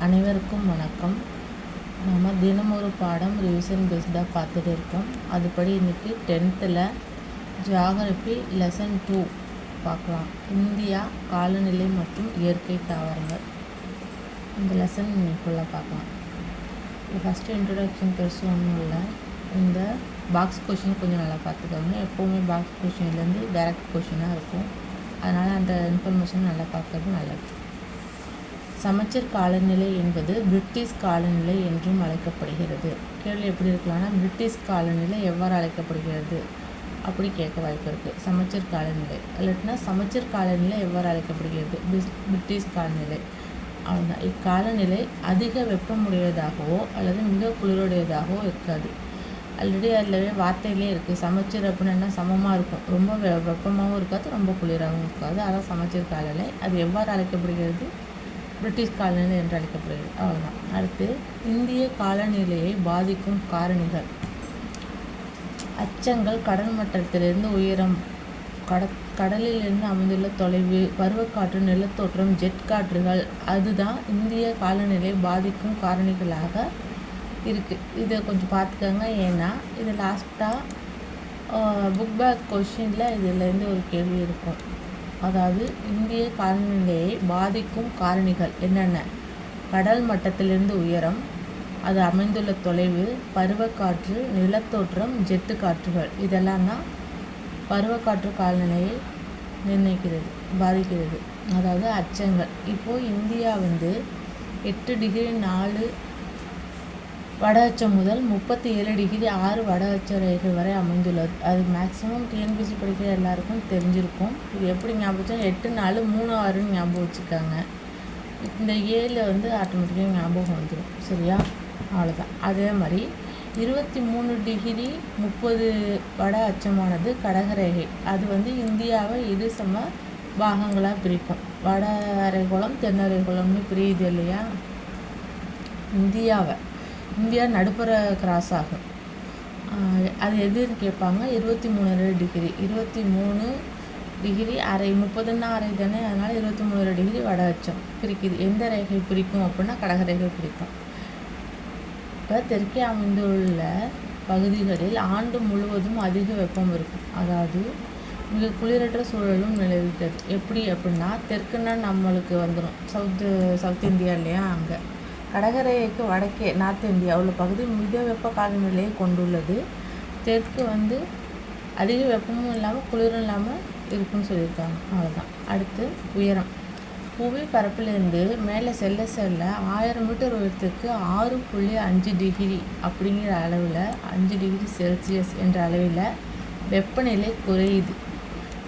அனைவருக்கும் வணக்கம். நம்ம தினம் ஒரு பாடம் ரிவிஷன் பேஸ்டாக பார்த்துட்டு இருக்கோம். அதுபடி இன்றைக்கி 10th ஜியாகிரபி லெசன் 2 பார்க்கலாம். இந்தியா, காலநிலை மற்றும் இயற்கை தாவரங்கள். இந்த லெசன் ஃபுல்லாக பார்க்கலாம். ஃபஸ்ட்டு இன்ட்ரடக்ஷன் பெருசு ஒன்றும் இல்லை. இந்த பாக்ஸ் கொஷின் கொஞ்சம் நல்லா பார்த்துக்கோங்க. எப்போவுமே பாக்ஸ் கொஷின்லேருந்து டைரக்ட் கொஷினாக இருக்கும். அதனால் அந்த இன்ஃபர்மேஷன் நல்லா பார்க்கறது நல்லது. சமச்சீர் காலநிலை என்பது பிரிட்டிஷ் காலநிலை என்றும் அழைக்கப்படுகிறது. கேள்வி எப்படி இருக்கலாம்னா, பிரிட்டிஷ் காலநிலை எவ்வாறு அழைக்கப்படுகிறது அப்படி கேட்க வாய்ப்பு இருக்குது. சமச்சீர் காலநிலை இல்லாட்டினா சமச்சீர் காலநிலை எவ்வாறு அழைக்கப்படுகிறது, பிரிட்டிஷ் காலநிலை. அவ்வளோதான். இக்காலநிலை அதிக வெப்பமுடையதாகவோ அல்லது மிக குளிருடையதாகவோ இருக்காது. ஆல்ரெடி அதில் வார்த்தையிலே இருக்குது. சமச்சீர் அப்படின்னா சமமாக இருக்கும், ரொம்ப வெப்பமாகவும் இருக்காது, ரொம்ப குளிராகவும் இருக்காது. அதான் சமச்சீர் காலநிலை. அது எவ்வாறு அழைக்கப்படுகிறது, பிரிட்டிஷ் காலநிலை என்று அழைக்கப்படுகிறது. அவ்வளோதான். அடுத்து, இந்திய காலநிலையை பாதிக்கும் காரணிகள். அச்சங்கள், கடல் மட்டத்திலிருந்து உயரம், கடலிலிருந்து அமைந்துள்ள தொலைவு, பருவக்காற்று, நிலத்தோற்றம், ஜெட் காற்றுகள், அதுதான் இந்திய காலநிலையை பாதிக்கும் காரணிகளாக இருக்குது. இதை கொஞ்சம் பார்த்துக்கோங்க. ஏன்னா இது லாஸ்ட்டாக புக் பேக் கொஷினில் இதுலேருந்து ஒரு கேள்வி இருக்கும். அதாவது, இந்திய காலநிலையை பாதிக்கும் காரணிகள் என்னென்ன? கடல் மட்டத்திலிருந்து உயரம், அது அமைந்துள்ள தொலைவு, பருவக்காற்று, நிலத்தோற்றம், ஜெட்டு காற்றுகள். இதெல்லாம் தான் பருவக்காற்று காலநிலையை நிர்ணயிக்கிறது, பாதிக்கிறது. அதாவது அச்சங்கள். இப்போது இந்தியா 8 டிகிரி 4 வட அச்சம் முதல் 37 டிகிரி 6 வட அச்ச ரேகை வரை அமைந்துள்ளது. அது மேக்ஸிமம் டிஎன்பிசி படிக்கிற எல்லாருக்கும் தெரிஞ்சிருக்கும். இது எப்படி ஞாபகம்? 8 4 3 6 ஞாபகம் வச்சுக்காங்க. இந்த 7 ஆட்டோமேட்டிக்காக ஞாபகம் வந்துடும். சரியா? அவ்வளோதான். அதே மாதிரி 23 டிகிரி 30 வட அச்சமானது கடகரேகை. அது இந்தியாவை இரு சம பாகங்களாக பிரிக்கும். வட அரைகோளம், தென் அரைகோளம்னு பிரியுது இல்லையா? இந்தியா நடுப்புற கிராஸ் ஆகும். அது எதுன்னு கேட்பாங்க. 23 டிகிரி 23 டிகிரி அரை, 30ன்னா அரை தானே. அதனால் 23 டிகிரி வட அச்சம் பிரிக்குது. எந்த ரேகை பிரிக்கும் அப்படின்னா கடகரேகை பிரிக்கும். இப்போ தெற்கே அமைந்துள்ள பகுதிகளில் ஆண்டு முழுவதும் அதிக வெப்பம் இருக்கும். அதாவது மிக குளிரற்ற சூழலும் நிலவுகிறது. எப்படி அப்படின்னா, தெற்குன்னா நம்மளுக்கு வந்துடும் சவுத் இந்தியா இல்லையா? அங்கே கடகரேகைக்கு வடக்கே நார்த் இந்தியா உள்ள பகுதி மித வெப்ப காலநிலையை கொண்டுள்ளது. தெற்கு அதிக வெப்பமும் இல்லாமல் குளிரும் இல்லாமல் இருக்குன்னு சொல்லியிருக்காங்க. அவ்வளோதான். அடுத்து, உயரம். புவி பரப்பிலிருந்து மேலே செல்ல 1000 மீட்டர் உயரத்துக்கு 6.5 டிகிரி அப்படிங்கிற அளவில் 5 டிகிரி செல்சியஸ் என்ற அளவில் வெப்பநிலை குறையுது.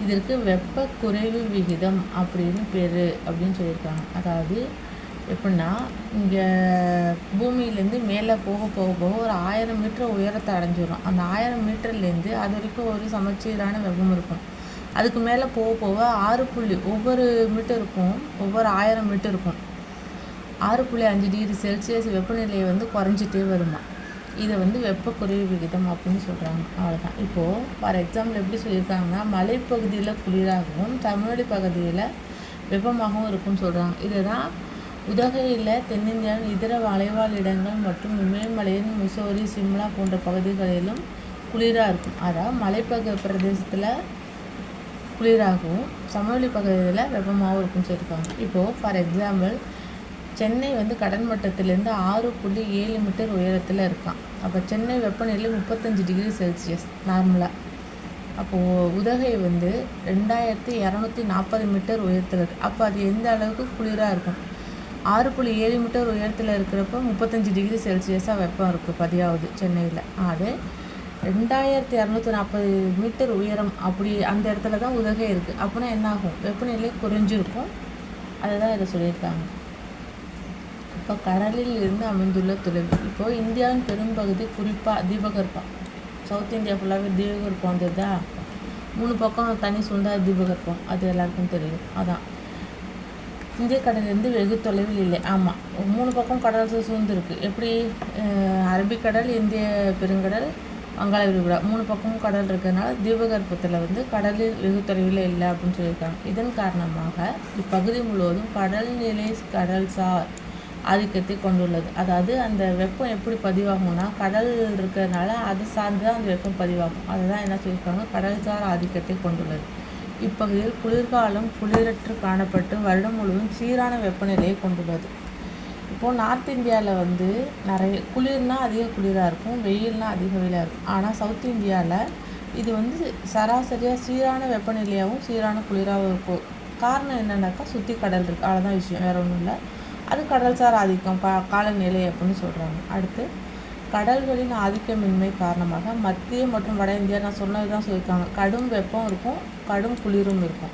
இதற்கு வெப்ப குறைவு விகிதம் அப்படின்னு பேர் அப்படின்னு சொல்லியிருக்காங்க. அதாவது எப்படின்னா, இங்கே பூமியிலேருந்து மேலே போக ஒரு 1000 மீட்டர் உயரத்தை அடைஞ்சிடும். அந்த 1000 மீட்டர்லேருந்து அது வரைக்கும் ஒரு சமச்சீரான வெப்பம் இருக்கும். அதுக்கு மேலே போக 6 ஒவ்வொரு மீட்டருக்கும், ஒவ்வொரு 1000 மீட்டருக்கும் 6.5 டிகிரி செல்சியஸ் வெப்பநிலையை குறைஞ்சிட்டே வருமா. இதை வெப்ப குறைவு விகிதம் அப்படின்னு சொல்கிறாங்க. அவ்வளோதான். இப்போது ஃபார் எக்ஸாம்பிள் எப்படி சொல்லியிருக்காங்கன்னா, மலைப்பகுதியில் குளிராகவும் தமிழ்நாடு பகுதியில் வெப்பமாகவும் இருக்குன்னு சொல்கிறாங்க. இதுதான் உதகையில் தென்னிந்தியாவின் இதர மலைவாழ் இடங்கள் மற்றும் இமயமலையின் மிசோரி, சிம்லா போன்ற பகுதிகளிலும் குளிராக இருக்கும். அதாவது பிரதேசத்தில் குளிராகவும் சமவெளி பகுதியில் வெப்பமாகவும் இருக்குன்னு சொல்லியிருக்காங்க. இப்போது ஃபார் எக்ஸாம்பிள், சென்னை கடல் மட்டத்திலேருந்து 6.7 மீட்டர் உயரத்தில் இருக்கான். அப்போ சென்னை வெப்பநிலை 35 டிகிரி செல்சியஸ் நார்மலாக. அப்போது உதகை 2240 மீட்டர் உயரத்தில் இருக்குது. அப்போ அது எந்த அளவுக்கு குளிராக இருக்கும்? 6.7 மீட்டர் உயரத்தில் இருக்கிறப்போ 35 டிகிரி செல்சியஸாக வெப்பம் இருக்குது பதியாவது சென்னையில். அது 2240 மீட்டர் உயரம், அப்படி அந்த இடத்துல தான் உதகை இருக்குது. அப்படின்னா என்ன ஆகும்? வெப்பநிலை குறைஞ்சிருக்கும். அதுதான் இதை சொல்லியிருக்காங்க. இப்போ கடலில் இருந்து அமைந்துள்ள தொலைவு. இப்போது இந்தியாவின் பெரும்பகுதி குறிப்பாக தீபகற்பம், சவுத் இந்தியா ஃபுல்லாகவே தீபகற்பம் வந்ததா. 3 பக்கம் தனி சூழ்ந்தா தீபகற்பம், அது எல்லாருக்கும் தெரியும். அதான் இந்திய கடலிலிருந்து வெகு தொலைவில் இல்லை. ஆமாம், 3 பக்கம் கடல் சூழ்ந்துருக்கு. எப்படி? அரபிக்கடல், இந்திய பெருங்கடல், வங்காள விரிகுடா, 3 பக்கமும் கடல் இருக்கிறதுனால தீபகற்பத்தில் கடலில் வெகு தொலைவில் இல்லை அப்படின்னு சொல்லியிருக்காங்க. இதன் காரணமாக இப்பகுதி முழுவதும் கடல்நிலை கடல்சார் ஆதிக்கத்தை கொண்டுள்ளது. அதாவது அந்த வெப்பம் எப்படி பதிவாகும்னா, கடல் இருக்கிறதுனால அது சார்ந்து தான் அந்த வெப்பம் பதிவாகும். அதுதான் என்ன சொல்லியிருக்காங்க, கடல்சார் ஆதிக்கத்தை கொண்டுள்ளது. இப்பகுதியில் குளிர்காலம் குளிரற்று காணப்பட்டு வருடம் முழுவதும் சீரான வெப்பநிலையை கொண்டுள்ளது. இப்போது நார்த் இந்தியாவில் நிறைய குளிர்னால் அதிக குளிராக இருக்கும், வெயில்னால் அதிக வெயிலாக இருக்கும். ஆனால் சவுத் இந்தியாவில் இது சராசரியாக சீரான வெப்பநிலையாகவும் சீரான குளிராகவும் இருக்கும். காரணம் என்னென்னாக்கா சுற்றி கடல் இருக்குது, அவ்வளோதான் விஷயம், வேறு ஒன்றும் இல்லை. அது கடல்சார் ஆதிக்கம் காலநிலை அப்படின்னு சொல்கிறாங்க. அடுத்து, கடல்களின் ஆதிக்கமின்மை காரணமாக மத்திய மற்றும் வட இந்தியா நான் சொன்னது தான் சொல்லியிருக்காங்க, கடும் வெப்பம் இருக்கும், கடும் குளிரும் இருக்கும்.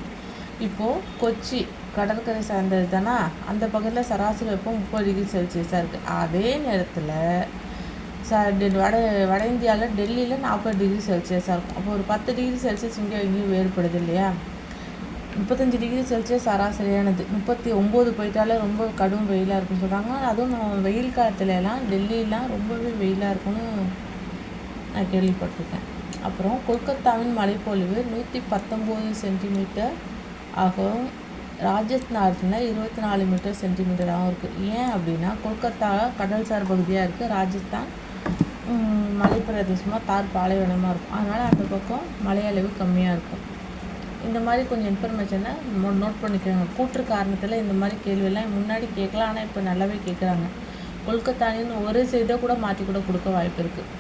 இப்போது கொச்சி கடற்கரை சார்ந்தது தானே, அந்த பகுதியில் சராசரி வெப்பம் 30 டிகிரி செல்சியஸாக இருக்குது. அதே நேரத்தில் வட இந்தியாவில் டெல்லியில் 40 டிகிரி செல்சியஸாக இருக்கும். அப்போ ஒரு 10 டிகிரி செல்சியஸ் இங்கேயும் வேறுபடுது இல்லையா. 35 டிகிரி செல்சியஸ் சராசரியானது. 39 போயிட்டாலே ரொம்ப கடும் வெயிலாக இருக்குன்னு சொல்கிறாங்க. அதுவும் வெயில் காலத்துலலாம் டெல்லிலாம் ரொம்பவே வெயிலாக இருக்குன்னு நான் கேள்விப்பட்டிருக்கேன். அப்புறம் கொல்கத்தாவின் மழைப்பொழிவு 119 சென்டிமீட்டர் ஆகவும் ராஜஸ்தானில் 24 மீட்டர் சென்டிமீட்டராகவும் இருக்குது. ஏன் அப்படின்னா கொல்கத்தா கடல்சார் பகுதியாக இருக்குது, ராஜஸ்தான் மலைப்பிரதேசமாக தார் பாலைவனமாக இருக்கும். அதனால் அந்த பக்கம் மழை அளவு கம்மியாக இருக்கும். இந்த மாதிரி கொஞ்சம் இன்ஃபர்மேஷனை நோட் பண்ணிக்கிறாங்க. கூற்று காரணத்தில் இந்த மாதிரி கேள்வியெல்லாம் முன்னாடி கேட்கலாம், ஆனால் இப்போ நல்லாவே கேட்குறாங்க. கொல்கத்தாவின் ஒரு செய்தியை கூட மாற்றி கூட கொடுக்க வாய்ப்பு இருக்குது.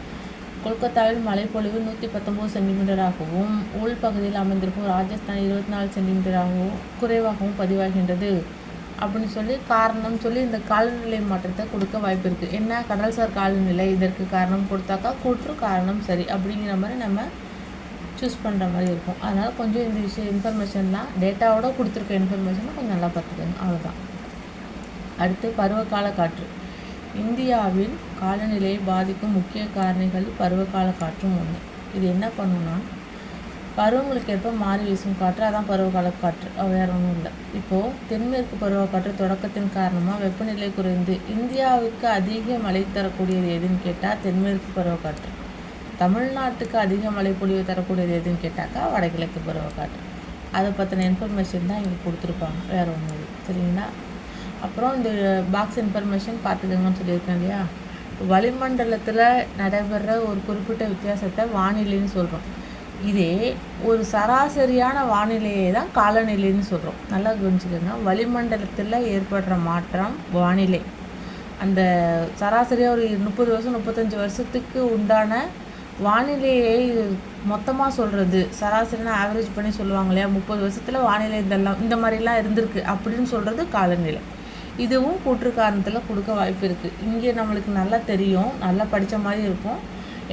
கொல்கத்தாவில் மழைப்பொழிவு 119 சென்டிமீட்டராகவும் உள்பகுதியில் அமைந்திருக்கும் ராஜஸ்தான் 24 சென்டிமீட்டராகவும் குறைவாகவும் பதிவாகின்றது அப்படின்னு சொல்லி காரணம் சொல்லி இந்த காலநிலை மாற்றத்தை கொடுக்க வாய்ப்பு இருக்குது. என்ன கடல்சார் காலநிலை இதற்கு காரணம் கொடுத்தாக்கா கூற்று காரணம் சரி அப்படிங்கிற மாதிரி நம்ம சூஸ் பண்ணுற மாதிரி இருக்கும். அதனால் கொஞ்சம் இந்த இன்ஃபர்மேஷன்லாம் டேட்டாவோட கொடுத்துருக்க இன்ஃபர்மேஷனை கொஞ்சம் நல்லா பார்த்துக்கோங்க, அவ்வளோதான். அடுத்து, பருவகால காற்று. இந்தியாவில் காலநிலையை பாதிக்கும் முக்கிய காரணிகள் பருவகால காற்றும் ஒன்று. இது என்ன பண்ணுன்னா, பருவங்களுக்கு ஏற்ப மாறி வீசும் காற்று, அதான் பருவகால காற்று, வேறு ஒன்றும் இல்லை. இப்போது தென்மேற்கு பருவக்காற்று தொடக்கத்தின் காரணமாக வெப்பநிலை குறைந்து இந்தியாவுக்கு அதிக மழை தரக்கூடியது எதுன்னு கேட்டால் தென்மேற்கு பருவக்காற்று. தமிழ்நாட்டுக்கு அதிக மழை பொழிவு தரக்கூடியது எதுன்னு கேட்டாக்கா வடகிழக்கு பருவக்காற்று. அதை பற்றின இன்ஃபர்மேஷன் தான் இங்கே கொடுத்துருப்பாங்க, வேறு ஒன்றும் இல்லை, சரிங்களா. அப்புறம் இந்த பாக்ஸ் இன்ஃபர்மேஷன் பார்த்துக்கோங்கன்னு சொல்லியிருக்கேன் இல்லையா. வளிமண்டலத்தில் நடைபெற ஒரு குறிப்பிட்ட வித்தியாசத்தை வானிலைன்னு சொல்கிறோம். இதே ஒரு சராசரியான வானிலையை தான் காலநிலைன்னு சொல்கிறோம். நல்லா கவனிச்சுக்கோங்க. வளிமண்டலத்தில் ஏற்படுற மாற்றம் வானிலை. அந்த சராசரியாக ஒரு 30 வருஷம் 35 வருஷத்துக்கு உண்டான வானிலையை மொத்தமாக சொல்கிறது, சராசரினா ஆவரேஜ் பண்ணி சொல்லுவாங்க இல்லையா, 30 வருஷத்தில் வானிலை இந்த மாதிரிலாம் இருந்திருக்கு அப்படின்னு சொல்கிறது காலநிலை. இதுவும் கூற்று காரணத்தில் கொடுக்க வாய்ப்பு இருக்குது. இங்கே நம்மளுக்கு நல்லா தெரியும், நல்லா படித்த மாதிரி இருக்கும்.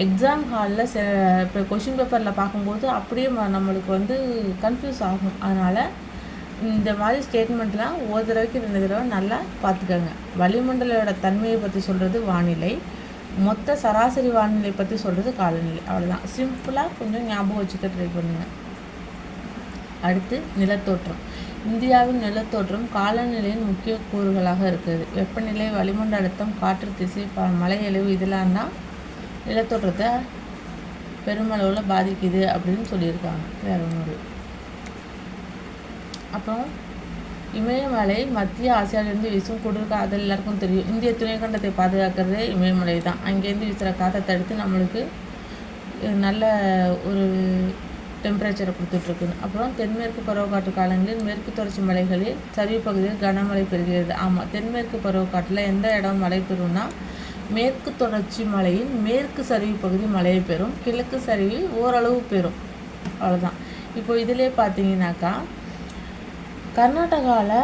எக்ஸாம் ஹாலில் இப்போ கொஷின் பேப்பரில் பார்க்கும்போது அப்படியே நம்மளுக்கு கன்ஃபியூஸ் ஆகும். அதனால் இந்த மாதிரி ஸ்டேட்மெண்ட்லாம் ஒரு தடவைக்கு 2 தடவை நல்லா பார்த்துக்கோங்க. வளிமண்டலோட தன்மையை பற்றி சொல்கிறது வானிலை, மொத்த சராசரி வானிலை பற்றி சொல்கிறது காலநிலை, அவ்வளோதான். சிம்பிளாக கொஞ்சம் ஞாபகம் வச்சுக்க ட்ரை பண்ணுங்கள். அடுத்து, நிலத்தோற்றம். இந்தியாவின் நிலத்தோற்றம் காலநிலையின் முக்கிய கூறுகளாக இருக்குது. வெப்பநிலை, வளிமண்டல அழுத்தம், காற்று திசை, மழை அளவு இதெல்லாம் தான் நிலத்தோற்றத்தை பெருமளவில் பாதிக்குது அப்படின்னு சொல்லியிருக்காங்க, வேறு ஒன்று. அப்புறம் இமயமலை மத்திய ஆசியாவிலேருந்து வீசும் குளிர் காற்று எல்லாருக்கும் தெரியும். இந்திய துணைக்கண்டத்தை பாதுகாக்கிறதே இமயமலை தான். அங்கேருந்து வீசுகிற காற்றை தடுத்து நம்மளுக்கு நல்ல ஒரு டெம்பரேச்சரை கொடுத்துட்ருக்குது. அப்புறம் தென்மேற்கு பருவக்காற்று காலங்களில் மேற்கு தொடர்ச்சி மலைகளில் சரிவு பகுதியில் கனமழை பெறுகிறது. ஆமாம், தென்மேற்கு பருவக்காற்றில் எந்த இடம் மழை பெறும்னா மேற்கு தொடர்ச்சி மலையின் மேற்கு சரிவு பகுதி மழையை பெறும், கிழக்கு சரிவு ஓரளவு பெறும், அவ்வளோதான். இப்போ இதிலே பார்த்தீங்கன்னாக்கா கர்நாடகாவில்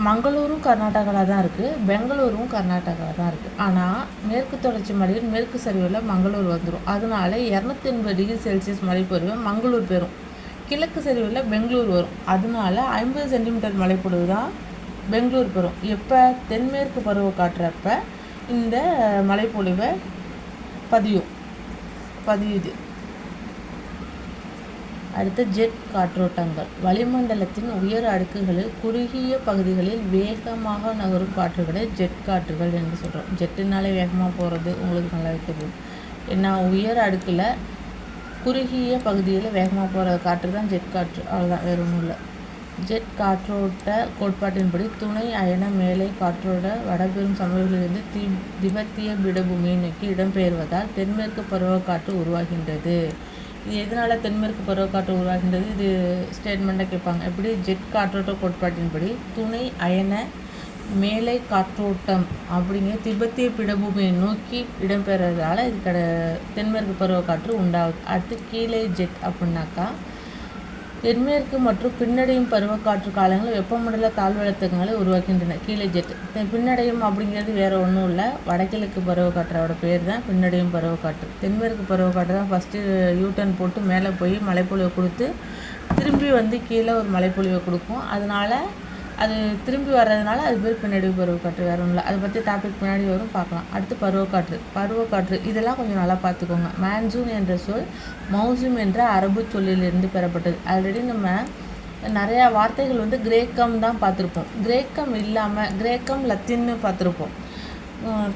மங்களூரும் கர்நாடகாவில் தான் இருக்குது, பெங்களூரும் கர்நாடகாவில் தான் இருக்குது. ஆனால் மேற்கு தொடர்ச்சி மலையில் மேற்கு சரிவில் மங்களூர் வந்துடும். அதனால 280 டிகிரி செல்சியஸ் மழை பொழிவு மங்களூர் பெறும், கிழக்கு சரிவில் பெங்களூர் வரும். அதனால 50 சென்டிமீட்டர் மழைப்பொழிவு தான் பெங்களூர் பெறும். எப்போ தென்மேற்கு பருவக்காற்றப்ப இந்த மழைப்பொழிவை பதியுது. அடுத்து, ஜெட் காற்றோட்டங்கள். வளிமண்டலத்தின் உயர் அடுக்குகளில் குறுகிய பகுதிகளில் வேகமாக நகரும் காற்றுகளை ஜெட் காற்றுகள் என்று சொல்கிறோம். ஜெட்டுனாலே வேகமாக போகிறது உங்களுக்கு நல்லா தெரியும். ஏன்னா உயர் அடுக்கில் குறுகிய பகுதியில் வேகமாக போகிற காற்று தான் ஜெட் காற்று, அவ்வளோதான், வேறு ஒன்றும் இல்லை. ஜெட் காற்றோட்ட கோட்பாட்டின்படி துணை அயன மேலை காற்றோட வடபெரும் சமவெளியிலிருந்து திபெத்திய பீடபூமியை நோக்கி இடம்பெயர்வதால் தென்மேற்கு பருவக்காற்று உருவாகின்றது. இது எதனால் தென்மேற்கு பருவக்காற்று உருவாகின்றது? இது ஸ்டேட்மெண்ட்டாக கேட்பாங்க. எப்படி? ஜெட் காற்றோட்ட கோட்பாட்டின்படி துணை அயன மேலை காற்றோட்டம் அப்படிங்கிற திபெத்திய பீடபூமியை நோக்கி இடம்பெறுறதால இது தென்மேற்கு பருவக்காற்று உண்டாகுது. அடுத்து கீழே ஜெட் அப்படின்னாக்கா தென்மேற்கு மற்றும் பின்னடையும் பருவக்காற்று காலங்களில் வெப்பமண்டல தாழ்வழுத்தங்களை உருவாக்கின்றன. கீழே ஜெட். பின்னடையும் அப்படிங்கிறது வேறு ஒன்றும் இல்லை, வடகிழக்கு பருவக்காற்றோட பேர் தான் பின்னடையும் பருவக்காற்று. தென்மேற்கு பருவக்காற்று தான் ஃபஸ்ட்டு யூட்டர்ன் போட்டு மேலே போய் மழைப்பொழிவை கொடுத்து திரும்பி வந்து கீழே ஒரு மழைப்பொழிவை கொடுக்கும். அதனால் அது திரும்பி வர்றதுனால அது பேர் பின்னடைவு பருவக்காற்று, வேறு ஒன்றும் இல்லை. அதை பற்றி டாபிக் பின்னாடி வரும், பார்க்கலாம். அடுத்து பருவக்காற்று இதெல்லாம் கொஞ்சம் நல்லா பார்த்துக்கோங்க. மான்சூன் என்ற சொல் மௌசூம் என்ற அரபு சொல்லிலிருந்து பெறப்பட்டது. ஆல்ரெடி நம்ம நிறையா வார்த்தைகள் வந்து கிரேக்கம் தான் பார்த்துருப்போம். கிரேக்கம் இல்லாமல் கிரேக்கம் லத்தீன்னு பார்த்துருப்போம்.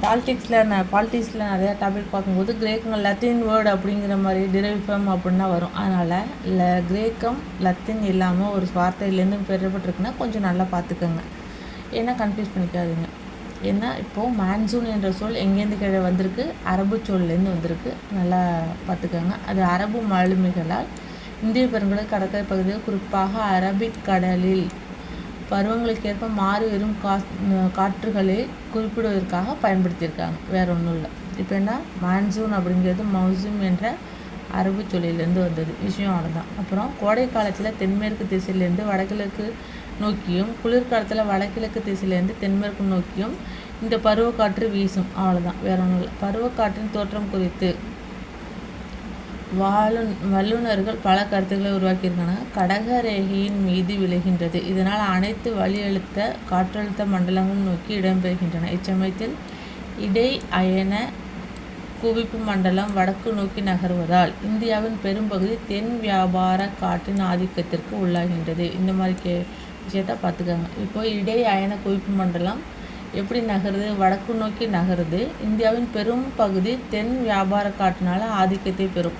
பாலிட்டிக்ஸில் நிறையா டாபிக் பார்க்கும்போது கிரேக்கம் லத்தீன் வேர்டு அப்படிங்கிற மாதிரி டிரைவம் அப்படின்னா வரும். அதனால் கிரேக்கம் லத்தீன் இல்லாமல் ஒரு வார்த்தையிலேருந்து பெறப்பட்டிருக்குன்னா கொஞ்சம் நல்லா பார்த்துக்கோங்க, ஏன்னா கன்ஃபியூஸ் பண்ணிக்காதீங்க. ஏன்னா இப்போது மான்சூன் என்ற சொல் எங்கேருந்து கீழே வந்திருக்கு? அரபு சொல்லேருந்து வந்திருக்கு, நல்லா பார்த்துக்கோங்க. அது அரபு மாலுமிகளால் இந்திய பெருங்கடல் கடற்கரை பகுதியில் குறிப்பாக அரபிக் கடலில் பருவங்களுக்கு ஏற்ப மாறி வரும் காற்றுகளை குறிப்பிடுவதற்காக பயன்படுத்தியிருக்காங்க, வேறு ஒன்றும் இல்லை. இப்போ என்ன? மான்சூன் அப்படிங்கிறது மௌசூம் என்ற அரபு சொல்லிலேருந்து வந்தது, விஷயம் அவ்வளோதான். அப்புறம் கோடை காலத்தில் தென்மேற்கு திசையிலேருந்து வடகிழக்கு நோக்கியும் குளிர்காலத்தில் வடகிழக்கு திசையிலேருந்து தென்மேற்கு நோக்கியும் இந்த பருவக்காற்று வீசும், அவ்வளோதான், வேறு ஒன்றும் இல்லை. பருவக்காற்றின் தோற்றம் குறித்து வல்லுநர்கள் பல கருத்துக்களை உருவாக்கியிருக்காங்க. கடகரேகையின் மீது விளைகின்றது. இதனால் அனைத்து வளியழுத்த காற்றழுத்த மண்டலங்களும் நோக்கி இடம்பெறுகின்றன. இச்சமயத்தில் இடை அயன குவிப்பு மண்டலம் வடக்கு நோக்கி நகர்வதால் இந்தியாவின் பெரும்பகுதி தென் வியாபார காற்றின் ஆதிக்கத்திற்கு உள்ளாகின்றது. இந்த மாதிரி விஷயத்தை பார்த்துக்கோங்க. இப்போ இடை அயன குவிப்பு மண்டலம் எப்படி நகருது? வடக்கு நோக்கி நகருது. இந்தியாவின் பெரும் பகுதி தென் வியாபார காற்றினால ஆதிக்கத்தை பெறும்.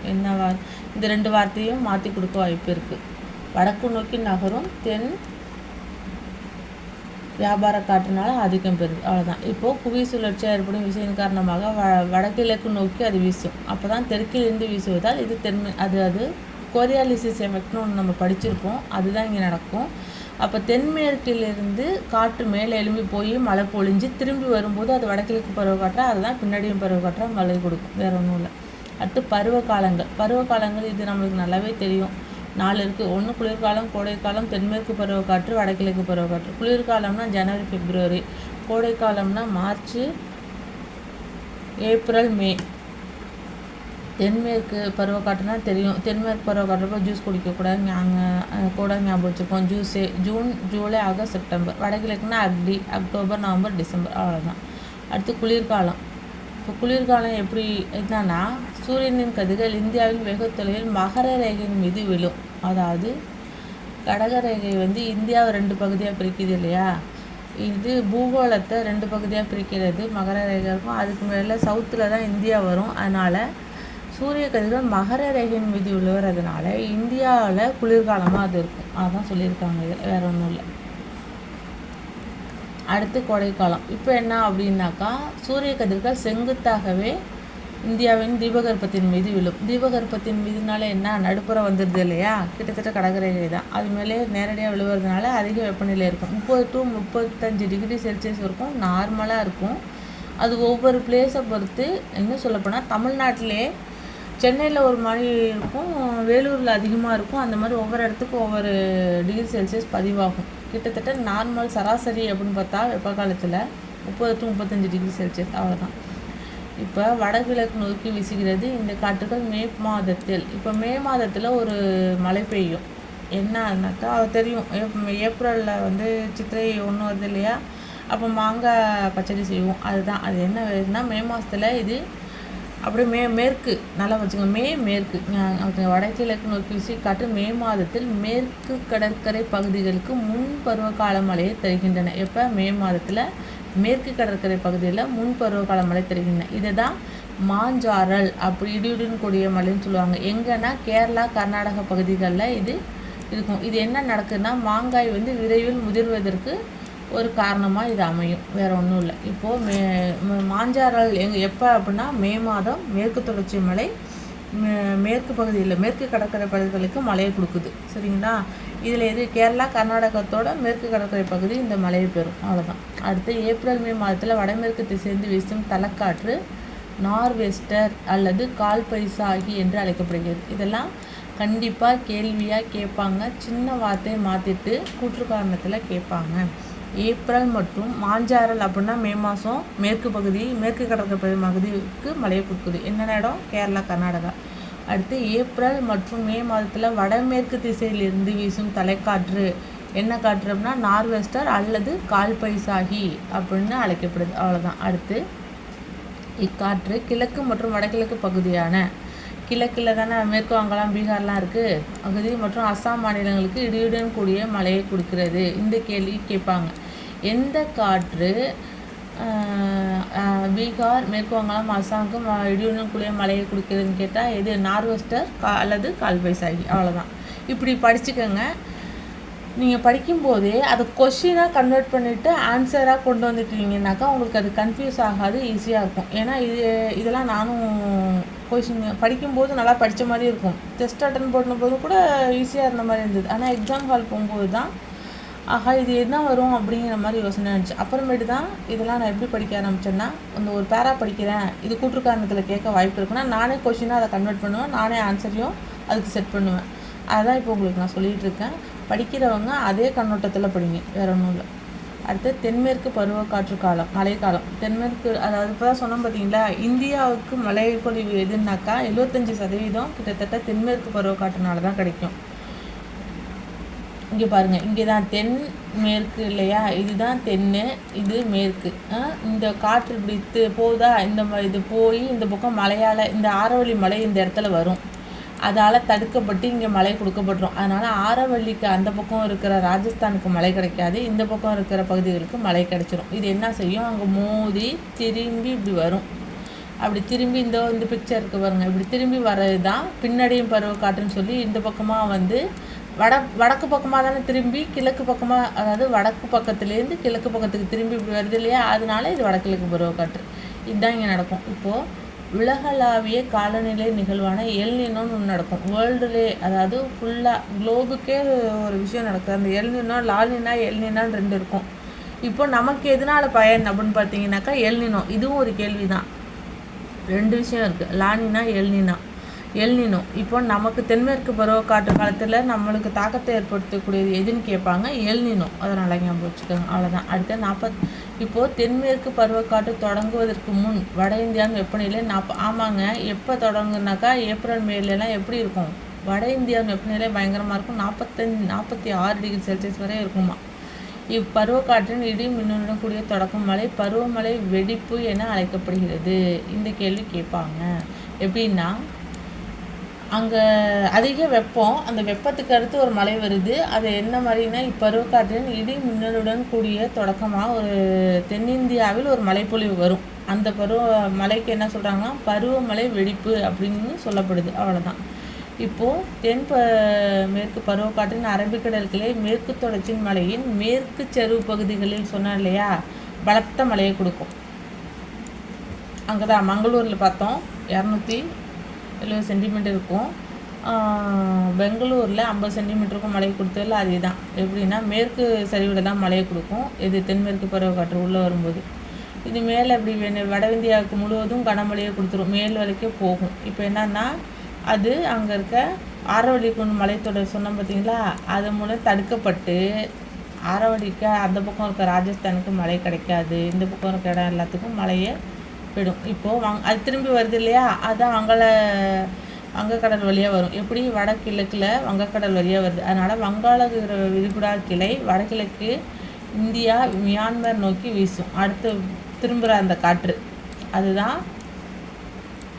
இந்த ரெண்டு வார்த்தையும் மாற்றி கொடுக்க வாய்ப்பு இருக்குது. வடக்கு நோக்கி நகரும், தென் வியாபார காற்றினால ஆதிக்கம் பெறுது, அவ்வளோதான். இப்போது புவி சுழற்சியாக ஏற்படும் விசையின் காரணமாக வடகிழக்கு நோக்கி அது வீசும். அப்போ தான் தெற்கிலிருந்து வீசுவதால் இது அது கோரியாலிசிஸ் எஃபெக்ட்னு ஒன்று நம்ம படிச்சிருப்போம், அதுதான் இங்கே நடக்கும். அப்போ தென்மேற்கிலிருந்து காற்று மேலே எழும்பி போய் மழை பொழிஞ்சு திரும்பி வரும்போது அது வடகிழக்கு பருவக்காற்றாக, அதுதான் பின்னடையும் பருவக்காற்றாக மழை கொடுக்கும், வேறு ஒன்றும் இல்லை. அடுத்து பருவகாலங்கள் இது நம்மளுக்கு நல்லாவே தெரியும். 4 இருக்குது. ஒன்று குளிர்காலம், கோடைக்காலம், தென்மேற்கு பருவக்காற்று, வடகிழக்கு பருவக்காற்று. குளிர்காலம்னா ஜனவரி பிப்ரவரி, கோடைக்காலம்னா மார்ச் ஏப்ரல் மே. தென்மேற்கு பருவக்காற்றுனா தெரியும், தென்மேற்கு பருவக்காற்றுப்போ ஜூஸ் குடிக்கக்கூடாது, நாங்கள் கூட ஞாபகம் வச்சுருக்கோம். June July August September. வடகிழக்குனா அக்டோபர் நவம்பர் டிசம்பர், அவ்வளோதான். அடுத்து குளிர்காலம். இப்போ குளிர்காலம் எப்படி என்னன்னா, சூரியனின் கதிர்கள் இந்தியாவின் வெகு தொலைவில் மகர ரேகையின் மீது விழும். அதாவது கடகரேகை வந்து இந்தியாவை 2 பகுதியாக பிரிக்குது இல்லையா? இது பூகோளத்தை 2 பகுதியாக பிரிக்கிறது மகர ரேகை இருக்கும். அதுக்கு மேலே சவுத்தில் தான் இந்தியா வரும். அதனால் சூரிய கதிர்கள் மகர ரேகையின் மீது விழுவதுனால இந்தியாவில் குளிர்காலமாக அது இருக்கும், அதான் சொல்லியிருக்காங்க. வேறு ஒன்றும் இல்லை. அடுத்து கோடைக்காலம். இப்போ என்ன அப்படின்னாக்கா, சூரிய கதிர்கள் செங்குத்தாகவே இந்தியாவின் தீபகற்பத்தின் மீது விழும். தீபகற்பத்தின் மீதுனால என்ன? நடுப்புறம் வந்துடுது இல்லையா? கிட்டத்தட்ட கடகரேகை தான், அது மேலே நேரடியாக விழுவதுனால அதிக வெப்பநிலை இருக்கும். 30 to 35 டிகிரி செல்சியஸ் இருக்கும், நார்மலாக இருக்கும். அது ஒவ்வொரு பிளேஸை பொறுத்து. இன்னும் சொல்லப்போனால் தமிழ்நாட்டிலே சென்னையில் ஒரு மாதிரி இருக்கும், வேலூரில் அதிகமாக இருக்கும். அந்த மாதிரி ஒவ்வொரு இடத்துக்கும் ஒவ்வொரு டிகிரி செல்சியஸ் பதிவாகும். கிட்டத்தட்ட நார்மல் சராசரி அப்படின்னு பார்த்தா வெப்ப காலத்தில் 30 to 35 டிகிரி செல்சியஸ், அவ்வளோதான். இப்போ வடகிழக்கு நோக்கி வீசுகிறது இந்த காற்றுகள் மே மாதத்தில். இப்போ மே மாதத்தில் ஒரு மழை பெய்யும். என்னன்னாக்கா தெரியும், ஏப்ரலில் வந்து சித்திரை 1 வருது இல்லையா? அப்போ மாங்காய் பச்சடி செய்வோம், அதுதான். அது என்ன வேறுனா மே மாதத்தில் இது அப்படியே மேற்கு நல்லா வச்சுக்கோங்க. மேற்கு வடகிழக்கு நோக்கி வீசி காற்று மே மாதத்தில் மேற்கு கடற்கரை பகுதிகளுக்கு முன் பருவகால மழையை தருகின்றன. எப்போ? மே மாதத்தில் மேற்கு கடற்கரை பகுதியில் முன் பருவகால மழை தருகின்றன. இதை தான் மாஞ்சாரல் அப்படி இடியுடன் கூடிய மழைன்னு சொல்லுவாங்க. எங்கன்னா கேரளா கர்நாடகா பகுதிகளில் இது இருக்கும். இது என்ன நடக்குதுன்னா மாங்காய் வந்து விரைவில் முதிர்வதற்கு ஒரு காரணமாக இது அமையும், வேறு ஒன்றும் இல்லை. இப்போது மாஞ்சாரல் எப்போ அப்படின்னா மே மாதம் மேற்கு தொடர்ச்சி மலை மேற்கு பகுதியில் மேற்கு கடற்கரை பகுதிகளுக்கு மழையை கொடுக்குது. சரிங்களா? இதில் எது கேரளா கர்நாடகத்தோட மேற்கு கடற்கரை பகுதி இந்த மழையை பெறும். அவ்வளோதான். அடுத்து ஏப்ரல் மே மாதத்தில் வடமேற்கு திசைந்து வீசும் தலக்காற்று நார்வெஸ்டர் அல்லது கால் பைசாகி என்று அழைக்கப்படுகிறது. இதெல்லாம் கண்டிப்பாக கேள்வியாக கேட்பாங்க. சின்ன வார்த்தையை மாற்றிட்டு கூற்று காரணத்தில் கேட்பாங்க. ஏப்ரல் மற்றும் மாஞ்சாரல் அப்படின்னா மே மாதம் மேற்கு கடற்கரை பகுதிக்கு மழையை கொடுக்குது. என்னென்ன இடம்? கேரளா கர்நாடகா. அடுத்து ஏப்ரல் மற்றும் மே மாதத்தில் வடமேற்கு திசையிலிருந்து வீசும் தலைக்காற்று என்ன காற்று அப்படின்னா நார்வெஸ்டர் அல்லது கால் பைசாகி அப்படின்னு அழைக்கப்படுது. அவ்வளோதான். அடுத்து இக்காற்று கிழக்கு மற்றும் வடகிழக்கு பகுதியான கிழக்கில் தானே மேற்கு வங்காளம் பீகார்லாம் இருக்குது பகுதி மற்றும் அஸ்ஸாம் மாநிலங்களுக்கு இடியுடன் கூடிய மழையை கொடுக்கிறது. இந்த கேள்வி கேட்பாங்க. எந்த காற்று பீகார் மேற்கு வங்காளம் அஸ்ஸாமுக்கு இடியுடன் கூடிய மழையை கொடுக்கிறதுன்னு கேட்டால் எது? நார்வெஸ்டர் அல்லது கால் பைசாகி. அவ்வளோதான். இப்படி படிச்சுக்கோங்க. நீங்கள் படிக்கும்போதே அதை கொஷினாக கன்வெர்ட் பண்ணிவிட்டு ஆன்சராக கொண்டு வந்துட்டீங்கன்னாக்கா உங்களுக்கு அது கன்ஃபியூஸ் ஆகாது, ஈஸியாக இருக்கும். ஏன்னா இதெல்லாம் நானும் கொஷின் படிக்கும்போது நல்லா படித்த மாதிரி இருக்கும். டெஸ்ட் அட்டன் பண்ணும்போது கூட ஈஸியாக இருந்த மாதிரி இருந்தது. ஆனால் எக்ஸாம் ஹால் போகும்போது தான் ஆஹா இது என்ன வரும் அப்படிங்கிற மாதிரி யோசனை இருந்துச்சு. அப்புறமேட்டு தான் இதெல்லாம் நான் எப்படி படிக்க ஆரம்பித்தேன்னா, அந்த ஒரு பேரா படிக்கிறேன், இது கூற்று காரணத்தில் கேட்க வாய்ப்பு இருக்குன்னா நானே கொஷினாக அதை கன்வெர்ட் பண்ணுவேன், நானே ஆன்சரையும் அதுக்கு செட் பண்ணுவேன். அதுதான் இப்போ உங்களுக்கு நான் சொல்லிகிட்டு இருக்கேன். படிக்கிறவங்க அதே கண்ணோட்டத்தில் படிங்க, வேறு ஒன்றும் இல்லை. அடுத்து தென்மேற்கு பருவக்காற்று காலம், மழைக்காலம். தென்மேற்கு அதாவது இப்போ தான் சொன்னோம் பார்த்தீங்களா, இந்தியாவுக்கு மழை பொழிவு எதுனாக்கா 75% கிட்டத்தட்ட தென்மேற்கு பருவக்காற்றுனால தான் கிடைக்கும். இங்கே பாருங்கள், இங்கே தான் தென் மேற்கு இல்லையா, இதுதான் தென்னு, இது மேற்கு. இந்த காற்று இப்படி போகுதா, இது போய் இந்த பக்கம் மலையால் இந்த ஆரவள்ளி மலை இந்த இடத்துல வரும். அதால் தடுக்கப்பட்டு இங்கே மழை கொடுக்கப்பட்டுரும். அதனால் ஆரவள்ளிக்கு அந்த பக்கம் இருக்கிற ராஜஸ்தானுக்கு மழை கிடைக்காது, இந்த பக்கம் இருக்கிற பகுதிகளுக்கு மழை கிடைச்சிரும். இது என்ன செய்யும்? அங்கே மோதி திரும்பி இப்படி வரும். அப்படி திரும்பி இந்த பிக்சர் இருக்குது பாருங்கள், இப்படி திரும்பி வர்றது தான் பின்னடையும் பருவக்காற்றுன்னு சொல்லி இந்த பக்கமாக வந்து வடக்கு பக்கமாக தானே திரும்பி கிழக்கு பக்கமாக, அதாவது வடக்கு பக்கத்துலேருந்து கிழக்கு பக்கத்துக்கு திரும்பி இப்படி வருது இல்லையா, அதனால இது வடகிழக்கு பருவக்காற்று. இதுதான் இங்கே நடக்கும். இப்போது உலகளாவிய காலநிலை நிகழ்வான எல்னினோன்னு ஒன்று நடக்கும். வேர்ல்டுலே, அதாவது ஃபுல்லாக குளோபுக்கே ஒரு விஷயம் நடக்குது. அந்த எல்னினோ, லால்னினா, எல்னினான்னு 2 இருக்கும். இப்போ நமக்கு எதனால் பயன் அப்படின்னு பார்த்தீங்கன்னாக்கா எல்னினோ. இதுவும் ஒரு கேள்வி தான். 2 விஷயம் இருக்குது, லானினா எல்னினோ. இப்போ நமக்கு தென்மேற்கு பருவக்காற்று காலத்தில் நம்மளுக்கு தாக்கத்தை ஏற்படுத்தக்கூடியது எதுன்னு கேட்பாங்க? எல்னினோ. அதனால் ஞாபகம் வச்சுக்கோங்க. அவ்வளோதான். அடுத்த இப்போது தென்மேற்கு பருவக்காற்று தொடங்குவதற்கு முன் வட இந்தியாவின் வெப்பநிலை ஆமாங்க, எப்போ தொடங்குனாக்கா ஏப்ரல் மேலாம் எப்படி இருக்கும்? வட இந்தியாவின் வெப்பநிலை பயங்கரமாக இருக்கும். 46 டிகிரி செல்சியஸ் வரை இருக்குமா. இப்பருவக்காற்றின் இடி மின்னுடன் கூடிய தொடக்கும் மழை பருவமழை வெடிப்பு என அழைக்கப்படுகிறது. இந்த கேள்வி கேட்பாங்க. எப்படின்னா, அங்கே அதிக வெப்பம், அந்த வெப்பத்துக்கு அடுத்து ஒரு மழை வருது. அது என்ன மாதிரினா, இப்பருவக்காற்றின் இடி மின்னலுடன் கூடிய தொடக்கமாக ஒரு தென்னிந்தியாவில் ஒரு மழைப்பொழிவு வரும். அந்த மழைக்கு என்ன சொல்கிறாங்கன்னா பருவமழை வெடிப்பு அப்படின்னு சொல்லப்படுது. அவ்வளோதான். இப்போது மேற்கு பருவக்காற்றின் அரபிக்கடல்களை மேற்கு தொடர்ச்சி மலையின் மேற்கு செருவு பகுதிகளில் சொன்னோம் இல்லையா, பலத்த மழையை கொடுக்கும். அங்கே தான் மங்களூரில் பார்த்தோம் 270 சென்டிமீட்டர் இருக்கும். பெங்களூரில் 50 சென்டிமீட்டருக்கும் மழை கொடுத்ததில்ல, அதே தான். எப்படின்னா மேற்கு சரிவில் தான் மழையை கொடுக்கும். இது தென்மேற்கு பருவக்காற்று உள்ளே வரும்போது இது மேலே இப்படி வட இந்தியாவுக்கு முழுவதும் கனமழையை கொடுத்துரும், மேல் வரைக்கும் போகும். இப்போ என்னன்னா, அது அங்கே இருக்க ஆரவள்ளி மலைத்தொடர் சொன்னோம் பார்த்தீங்களா, அது மூலம் தடுக்கப்பட்டு ஆரவள்ளிக்கு அந்த பக்கம் இருக்க ராஜஸ்தானுக்கு மழை கிடைக்காது, இந்த பக்கம் இருக்க இடம் எல்லாத்துக்கும் மழையை போயிடும். இப்போது அது திரும்பி வருது இல்லையா, அதுதான் வங்கக்கடல் வழியாக வரும். எப்படி? வடகிழக்கில் வங்கக்கடல் வழியாக வருது. அதனால் வங்காள விரிகுடா கிளை வடகிழக்கு இந்தியா மியான்மர் நோக்கி வீசும். அடுத்து திரும்புகிற அந்த காற்று அதுதான்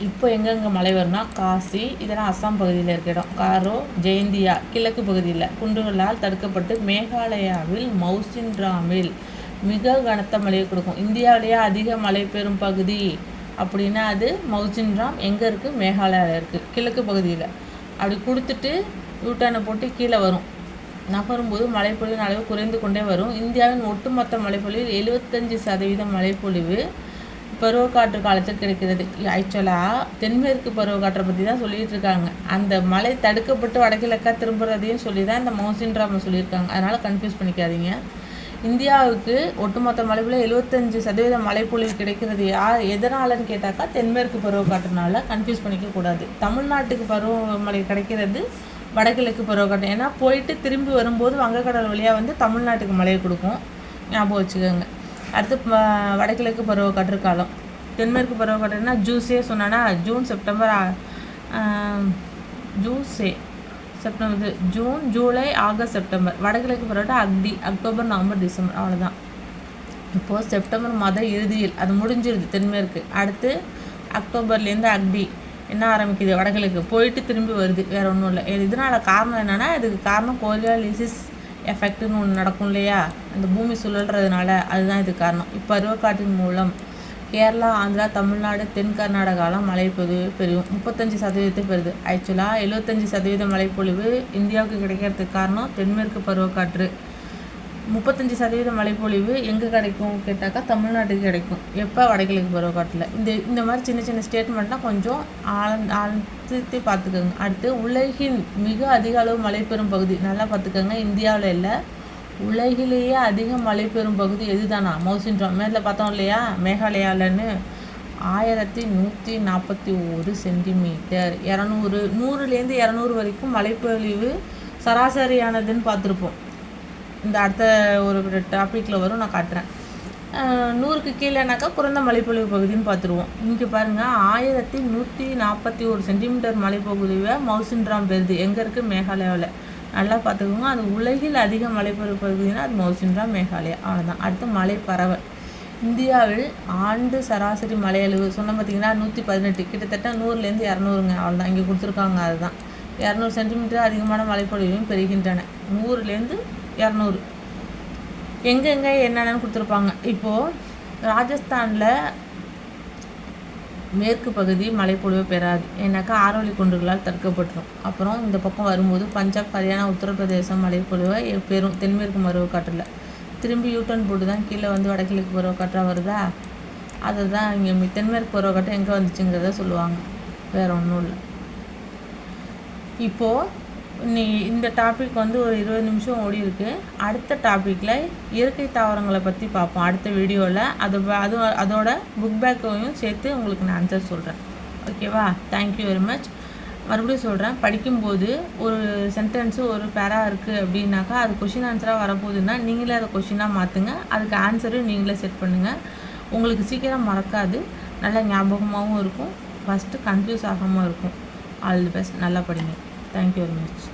இப்போ எங்கெங்கே மழை வரும்னா காசி, இதெல்லாம் அஸ்ஸாம் பகுதியில் இருக்க இடம். காரோ, ஜெயந்தியா கிழக்கு பகுதியில் குன்றுகளால் தடுக்கப்பட்டு மேகாலயாவில் மௌசின்ராமில் மிக கனத்த மழையை கொடுக்கும். இந்தியாவிலேயே அதிக மழை பெறும் பகுதி அப்படின்னா அது மௌசின்ராம். எங்கே இருக்குது? மேகாலயாவில் இருக்குது, கிழக்கு பகுதியில். அப்படி கொடுத்துட்டு யூட்டர்னை போட்டு கீழே வரும். நகரும்போது மழைப்பொழிவின் அளவு குறைந்து கொண்டே வரும். இந்தியாவின் ஒட்டுமொத்த மழைப்பொழிவில் 75% மழைப்பொழிவு பருவக்காற்று காலத்தில் கிடைக்கிறது. ஆக்சுவலாக தென்மேற்கு பருவக்காற்றை பற்றி தான் சொல்லிகிட்டு இருக்காங்க. அந்த மழை தடுக்கப்பட்டு வடகிழக்காக திரும்புறதையும் சொல்லி தான் இந்த மௌசின் ராம் சொல்லியிருக்காங்க. அதனால் கன்ஃபியூஸ் பண்ணிக்காதீங்க. இந்தியாவுக்கு ஒட்டுமொத்த மழைப்பொழிவு 75% மழைப்பொழிவு கிடைக்கிறது எதனாலன்னு கேட்டாக்கா தென்மேற்கு பருவக்காற்றுனால. கன்ஃபியூஸ் பண்ணிக்கக்கூடாது. தமிழ்நாட்டுக்கு பருவமழை கிடைக்கிறது வடகிழக்கு பருவக்காற்று. ஏன்னா போயிட்டு திரும்பி வரும்போது வங்கக்கடல் வழியாக வந்து தமிழ்நாட்டுக்கு மழையை கொடுக்கும், ஞாபகம் வச்சுக்கோங்க. அடுத்து வடகிழக்கு பருவக்காற்று காலம். தென்மேற்கு பருவக்காற்றுன்னா ஜூஸே சொன்னான்னா June September June July August September. வடகிழக்கு பருவக்காற்று அக்டோபர் நவம்பர் டிசம்பர், அவ்வளோதான். இப்போது செப்டம்பர் மாத இறுதியில் அது முடிஞ்சிருது தென்மேற்கு. அடுத்து அக்டோபர்லேருந்து என்ன ஆரம்பிக்குது, வடகிழக்கு போயிட்டு திரும்பி வருது, வேறு ஒன்றும் இல்லை. இதனால் காரணம் என்னென்னா, இதுக்கு காரணம் கோரியாலிசிஸ் எஃபெக்ட்னு ஒன்று நடக்கும் இல்லையா, அந்த பூமி சுழல்றதுனால, அதுதான் இது காரணம். இப்பருவக்காற்றின் மூலம் கேரளா, ஆந்திரா, தமிழ்நாடு, தென் கர்நாடகாலாம் மழைப்பொழிவு பெறும் 35% பெறுது. ஆக்சுவலாக 75% மழைப்பொழிவு இந்தியாவுக்கு கிடைக்கிறதுக்கு காரணம் தென்மேற்கு பருவக்காற்று. 35% மழைப்பொழிவு எங்கே கிடைக்கும் கேட்டாக்கா தமிழ்நாட்டுக்கு கிடைக்கும். எப்போ, வடகிழக்கு பருவக்காற்றில். இந்த மாதிரி சின்ன சின்ன ஸ்டேட்மெண்ட்லாம் கொஞ்சம் ஆழ்த்தி பார்த்துக்கோங்க. அடுத்து உலகின் மிக அதிக அளவு மழை பெறும் பகுதி, நல்லா பார்த்துக்கோங்க. இந்தியாவில் இல்லை, உலகிலேயே அதிக மழை பெறும் பகுதி எதுதானா, மௌசின் ராம். மேலே பார்த்தோம் இல்லையா, மேகாலயாலன்னு 1141 சென்டிமீட்டர், 100லேருந்து 200 வரைக்கும் மழைப்பொழிவு சராசரியானதுன்னு பார்த்துருப்போம். இந்த அடுத்த ஒரு டாப்பிக்கில் வரும், நான் காட்டுறேன். 100க்கு கீழேனாக்கா குறைந்த மழைப்பொழிவு பகுதின்னு பார்த்துருவோம். இங்கே பாருங்கள், 1141 சென்டிமீட்டர் மழைப்பொழிவை மௌசின் ராம் பெறுது. எங்கே இருக்குது, மேகாலயாவில். நல்லா பார்த்துக்கோங்க. அது உலகில் அதிக மழைப்பொழிவு பகுதினா அது மௌசின் ராம், மேகாலயா, அவ்வளோதான். அடுத்து மழை பரவல். இந்தியாவில் ஆண்டு சராசரி மழையளவு சொன்ன பார்த்திங்கன்னா 118, கிட்டத்தட்ட 100லேருந்து 200ங்க, அவ்வளோதான். இங்கே கொடுத்துருக்காங்க, அதுதான் 200 சென்டிமீட்டர் அதிகமான மழைப்பொழிவையும் பெறுகின்றன. 100லேருந்து 200 எங்கெங்கே என்னென்னு கொடுத்துருப்பாங்க. இப்போது ராஜஸ்தானில் மேற்கு பகுதி மழைப்பொழிவு பெறாது, ஏன்னாக்கா ஆரோலி குன்றுகளால் தடுக்கப்பட்டுரும். அப்புறம் இந்த பக்கம் வரும்போது பஞ்சாப், ஹரியானா, உத்தரப்பிரதேசம் மழைப்பொழிவை பெறும் தென்மேற்கு பருவக்காற்றில். திரும்பி யூட்டர்ன் போட்டு தான் கீழே வந்து வடகிழக்கு பருவக்காற்றாக வருதா, அதுதான் இங்கே தென்மேற்கு பருவக்காற்று எங்கே வந்துச்சுங்கிறத சொல்லுவாங்க, வேறு ஒன்றும் இல்லை. இப்போது இந்த டாபிக் வந்து ஒரு 20 நிமிஷம் ஓடி இருக்குது. அடுத்த டாப்பிக்கில் இயற்கை தாவரங்களை பற்றி பார்ப்போம் அடுத்த வீடியோவில். அதோட புக் பேக்கையும் சேர்த்து உங்களுக்கு நான் ஆன்சர் சொல்கிறேன். ஓகேவா? Thank you very much. மறுபடியும் சொல்கிறேன், படிக்கும்போது ஒரு சென்டென்ஸு ஒரு பேரா இருக்குது அப்படின்னாக்கா அது கொஷின் ஆன்சராக வரப்போகுதுன்னா நீங்களே அதை கொஷினாக மாற்றுங்க. அதுக்கு ஆன்சரும் நீங்களே செட் பண்ணுங்கள். உங்களுக்கு சீக்கிரம் மறக்காது, நல்லா ஞாபகமாகவும் இருக்கும், ஃபஸ்ட்டு கன்ஃபியூஸ் ஆகாமல் இருக்கும். All the best. நல்லா படிங்க. Thank you very much.